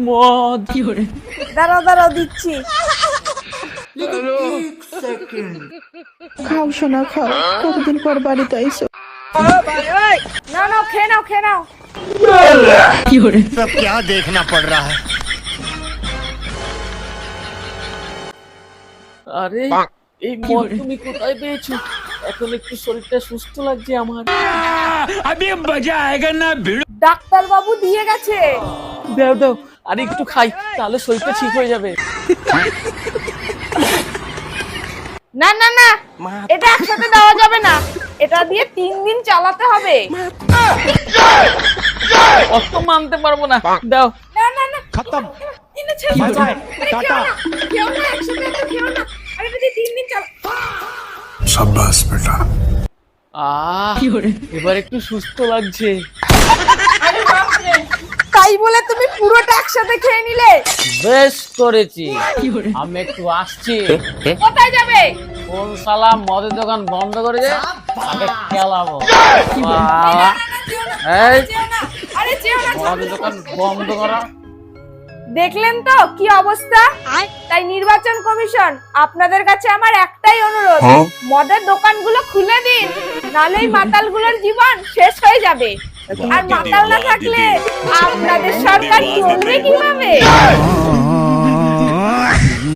মদ। দাঁড়াও দাঁড়াও দিচ্ছি। খাও সোনা খাও, কতদিন পর বাড়িতে আইসো। না না খেয়ে নাও খেয়ে নাও। सब क्या देखना पड़ रहा है। আরে এই মদ তুমি কোথায় পেয়েছো? এখন একটু শরীরটা সুস্থ লাগছে আমার। ডাক্তার বাবু দিয়ে গেছে। দাও দাও, আর একটু খাই, তাহলে শরীরটা ঠিক হয়ে যাবে। না না না, এটা একসাথে দেওয়া যাবে না, এটা দিয়ে 3 দিন চালাতে হবে। অত মানতে পারবো না, দাও। না না না खत्म। Bye bye, tata. খেও না একসাথে তো খেও না, আরে এটা দিয়ে 3 দিন চালা। शाबाश बेटा। এবার একটু সুস্থ লাগছে। তাই বলে তুমি পুরোটা একসাথে খেয়ে নিলে? বেশ করেছি, আমি একটু আসছি। কোথায় যাবে? কোন শালা মদের দোকান বন্ধ করে দে, আগে খেলাবো। এই যেও না, আরে যেও না। মদের দোকান বন্ধ করা। দেখলেন তো কি অবস্থা? তাই নির্বাচন কমিশন, আপনাদের কাছে আমার একটাই অনুরোধ, মদের দোকানগুলো খুলে দিন, নাহলে এই মাতালগুলোর জীবন শেষ হয়ে যাবে। আর মাতাল না থাকলে আপনাদের সরকার চলবে কিভাবে?